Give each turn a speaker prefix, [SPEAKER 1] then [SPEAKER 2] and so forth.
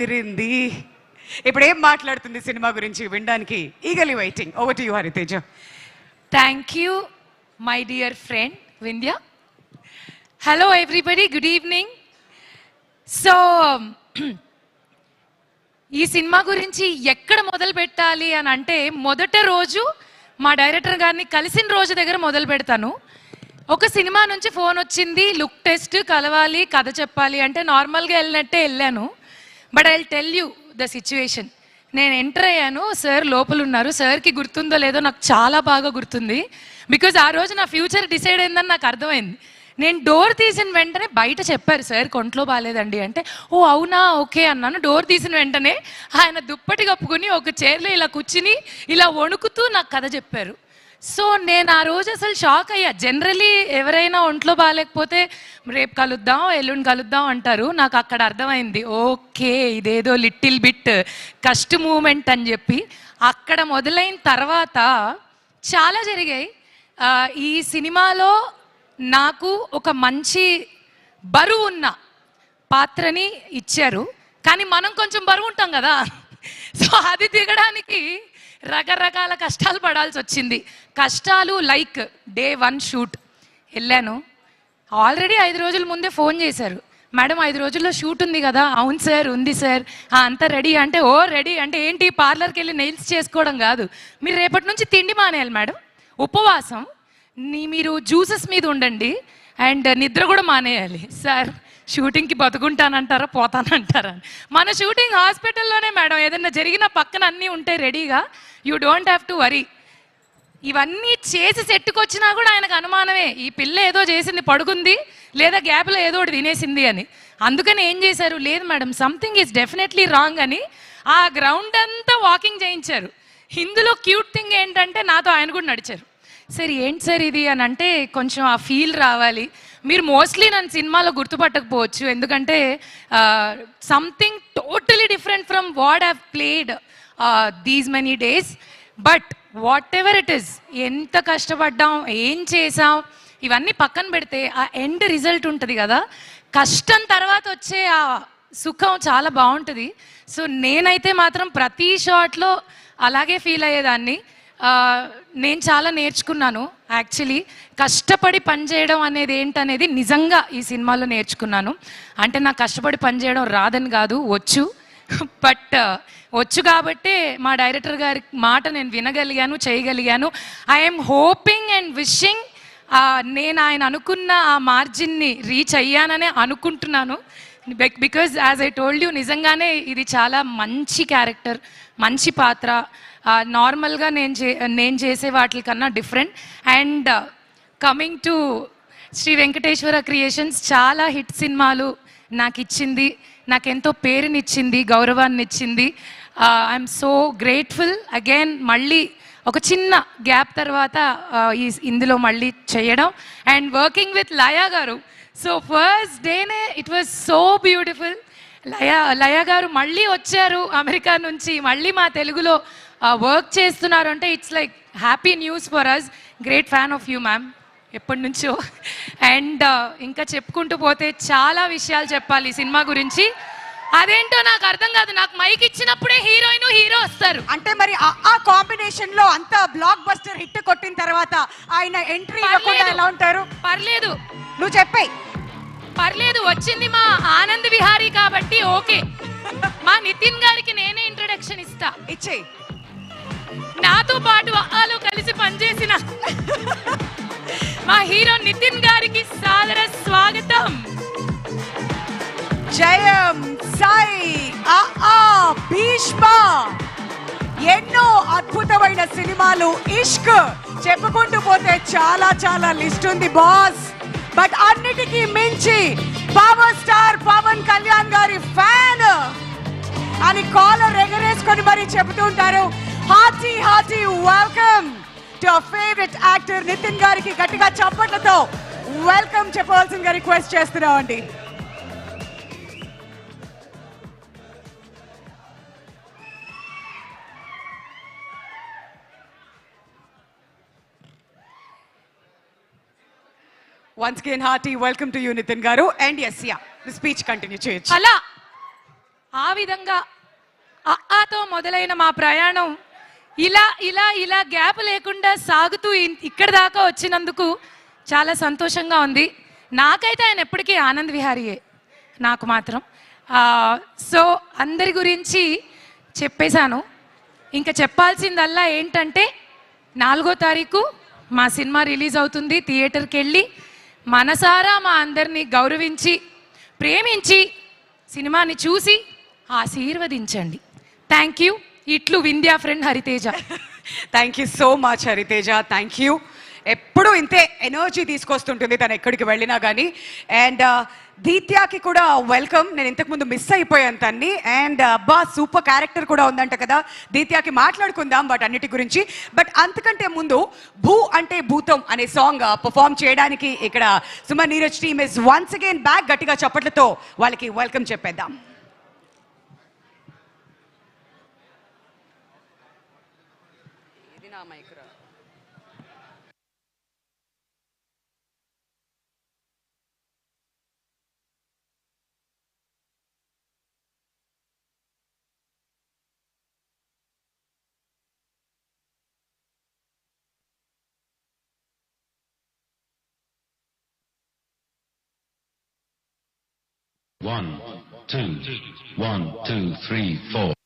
[SPEAKER 1] తిరింది. ఇప్పుడు ఏం మాట్లాడుతుంది సినిమా గురించి వినడానికి ఈగలీ waiting. Over to you Hariteja.
[SPEAKER 2] Thank you my dear friend Vindhya. Hello everybody, good evening. So ఈ సినిమా గురించి ఎక్కడ మొదలు పెట్టాలి అని అంటే, మొదటి రోజు మా డైరెక్టర్ గారిని కలిసిన రోజు దగ్గర మొదలు పెడతాను. ఒక సినిమా నుంచి ఫోన్ వచ్చింది, లుక్ టెస్ట్, కలవాలి, కథ చెప్పాలి అంటే నార్మల్గా వెళ్ళినట్టే వెళ్ళాను. But I will tell you the situation. నేను ఎంటర్ అయ్యాను, సార్ లోపల ఉన్నారు. సార్కి గుర్తుందో లేదో నాకు చాలా బాగా గుర్తుంది, బికాజ్ ఆ రోజు నా ఫ్యూచర్ డిసైడ్ అయిందని నాకు అర్థమైంది. నేను డోర్ తీసిన వెంటనే బయట చెప్పారు, సార్ కొంట్లో బాగాలేదండి అంటే, ఓ అవునా ఓకే అన్నాను. డోర్ తీసిన వెంటనే ఆయన దుప్పటి కప్పుకుని ఒక చైర్లో ఇలా కూర్చుని ఇలా వణుకుతూ నాకు కథ చెప్పారు. సో నేను ఆ రోజు అసలు షాక్ అయ్యా. జనరలీ ఎవరైనా ఒంట్లో బాగాలేకపోతే రేపు కలుద్దాం, ఎల్లుండి కలుద్దాం అంటారు. నాకు అక్కడ అర్థమైంది, ఓకే ఇదేదో లిటిల్ బిట్ కష్ట మూమెంట్ అని చెప్పి. అక్కడ మొదలైన తర్వాత చాలా జరిగాయి. ఈ సినిమాలో నాకు ఒక మంచి బరువు ఉన్న పాత్రని ఇచ్చారు, కానీ మనం కొంచెం బరువు ఉంటాం కదా. సో అది దిగడానికి రకరకాల కష్టాలు పడాల్సి వచ్చింది. కష్టాలు లైక్ డే 1 షూట్ వెళ్ళాను. ఆల్రెడీ 5 రోజుల ముందే ఫోన్ చేశారు, మేడం 5 రోజుల్లో షూట్ ఉంది కదా. అవును సార్ ఉంది సార్. అంతా రెడీ అంటే, ఓ రెడీ అంటే ఏంటి, పార్లర్కి వెళ్ళి నెయిల్స్ చేసుకోవడం కాదు, మీరు రేపటి నుంచి తిండి మానేయాలి మేడం, ఉపవాసం, మీరు జ్యూసెస్ మీద ఉండండి అండ్ నిద్ర కూడా మానేయాలి. సార్ షూటింగ్కి బతుకుంటానంటారా పోతానంటారా? మన షూటింగ్ హాస్పిటల్లోనే మేడం, ఏదైనా జరిగిన పక్కన అన్నీ ఉంటాయి రెడీగా, you don't have to worry. ఇవన్నీ చేసి సెట్టుకొచ్చినా కూడా ఆయనకు అనుమానమే, ఈ పిల్ల ఏదో చేసింది, పడుకుంది లేదా గ్యాప్లో ఏదో ఒకటి తినేసింది అని. అందుకని ఏం చేశారు, లేదు madam something is definitely wrong అని ఆ గ్రౌండ్ అంతా వాకింగ్ చేయించారు. ఇందులో క్యూట్ థింగ్ ఏంటంటే నాతో ఆయన కూడా నడిచారు. సరే ఏంటి సార్ ఇది అని అంటే, కొంచెం ఆ ఫీల్ రావాలి. మీరు మోస్ట్లీ నన్ను సినిమాలో గుర్తుపట్టకపోవచ్చు, ఎందుకంటే something totally different from what have played these many days. But what ever it is, ఎంత కష్టపడ్డాం, ఏం చేసాం, ఇవన్నీ పక్కన పెడితే ఆ ఎండ్ రిజల్ట్ ఉంటుంది కదా, కష్టం తర్వాత వచ్చే ఆ సుఖం చాలా బాగుంటుంది. సో నేనైతే మాత్రం ప్రతి షాట్లో అలాగే ఫీల్ అయ్యేదాన్ని. నేను చాలా నేర్చుకున్నాను యాక్చువల్లీ. కష్టపడి పనిచేయడం అనేది ఏంటనేది నిజంగా ఈ సినిమాలో నేర్చుకున్నాను. అంటే నాకు కష్టపడి పనిచేయడం రాదని కాదు, వచ్చు. బట్ వచ్చు కాబట్టే మా డైరెక్టర్ గారి మాట నేను వినగలిగాను, చేయగలిగాను. ఐఎమ్ హోపింగ్ అండ్ విషింగ్ నేను ఆయన అనుకున్న ఆ మార్జిన్ని రీచ్ అయ్యాననే అనుకుంటున్నాను. Because as I told you, నిజంగానే ఇది చాలా మంచి క్యారెక్టర్, మంచి పాత్ర. నార్మల్గా నేను చేసే వాటి కన్నా different. And coming to Sri Venkateswara creations, చాలా హిట్ సినిమాలు నాకు ఇచ్చింది, నాకెంతో పేరునిచ్చింది, గౌరవాన్ని ఇచ్చింది. I'm so grateful. అగైన్ మళ్ళీ ఒక చిన్న గ్యాప్ తర్వాత ఇందులో మళ్ళీ చేయడం అండ్ వర్కింగ్ విత్ లయా గారు. సో ఫస్ట్ డేనే it was so beautiful. Laya గారు మళ్ళీ వచ్చారు అమెరికా నుంచి, మళ్ళీ మా తెలుగులో వర్క్ చేస్తున్నారు అంటే it's like happy news for us. Great fan of you ma'am ఎప్పటి నుంచో. అండ్ ఇంకా చెప్పుకుంటూ పోతే చాలా విషయాలు చెప్పాలి ఈ సినిమా గురించి. అదేంటో నాకు అర్థం కాదు, నాకు మైక్ ఇచ్చినప్పుడే హీరోయిన్ హీరో వస్తారు
[SPEAKER 1] అంటే, మరి ఆ కాంబినేషన్ లో అంత బ్లాక్ బస్టర్ హిట్ కొట్టిన తర్వాత ఆయన ఎంట్రీ ఎలా ఉంటారు?
[SPEAKER 2] పర్లేదు,
[SPEAKER 1] నువ్వు చెప్పాయి
[SPEAKER 2] పర్లేదు. వచ్చింది మా ఆనంద్ విహారీ కాబట్టి ఓకే. మా నితిన్ గారికి నేనే ఇంట్రొడక్షన్ ఇస్తా,
[SPEAKER 1] ఇచ్చేయి.
[SPEAKER 2] నాతో పాటు ఆలో కలిసి పనిచేసిన మా హీరో నితిన్ గారికి సాదర స్వాగతం.
[SPEAKER 1] జయం సాయి భీష్మ, ఎన్నో అద్భుతమైన సినిమాలు, ఇష్క్, చెప్పుకుంటూ పోతే చాలా చాలా లిస్ట్ ఉంది బాస్. బట్ అన్నిటికీ మించి పవర్ స్టార్ పవన్ కళ్యాణ్ గారి ఫ్యాన్ అని కాలర్ ఎగరేసుకొని మరి చెబుతూ ఉంటారు. Hearty hearty welcome to our favourite actor Nithiin గారికి గట్టిగా చప్పట్లతో వెల్కమ్ చెప్పవలసిందిగా రిక్వెస్ట్ చేస్తున్నామండి. Once again, hearty welcome to you, Nitin Garu. And yes, yeah, the speech continue.
[SPEAKER 2] Hala. ఆ విధంగా ఆతో మొదలైన మా ప్రయాణం ఇలా ఇలా ఇలా గ్యాప్ లేకుండా సాగుతూ ఇక్కడ దాకా వచ్చినందుకు చాలా సంతోషంగా ఉంది. నాకైతే ఆయన ఎప్పటికీ ఆనంద్ విహారీయే, నాకు మాత్రం. సో అందరి గురించి చెప్పేశాను. ఇంకా చెప్పాల్సిందల్లా ఏంటంటే 4వ తారీఖు మా సినిమా రిలీజ్ అవుతుంది. థియేటర్కి వెళ్ళి మనసారా మా అందరినీ గౌరవించి ప్రేమించి సినిమాని చూసి ఆశీర్వదించండి. Thank you. ఇట్లు Vindhya friend Hariteja.
[SPEAKER 1] Thank you so much Hariteja, thank you. ఎప్పుడూ ఇంతే ఎనర్జీ తీసుకొస్తుంటుంది తను ఎక్కడికి వెళ్ళినా కానీ. అండ్ దీత్యాకి కూడా వెల్కమ్. నేను ఇంతకుముందు మిస్ అయిపోయాను తన్ని. అండ్ అబ్బా సూపర్ క్యారెక్టర్ కూడా ఉందంట కదా దీత్యాకి, మాట్లాడుకుందాం వాటన్నిటి గురించి. బట్ అంతకంటే ముందు భూ అంటే భూతం అనే సాంగ్ పర్ఫామ్ చేయడానికి ఇక్కడ Suman Neeraj team is once again back. గట్టిగా చప్పట్లతో వాళ్ళకి వెల్కమ్ చెప్పేద్దాం. ఇది నా మైక్రో.
[SPEAKER 3] One, two, 1, 2, 3, 4.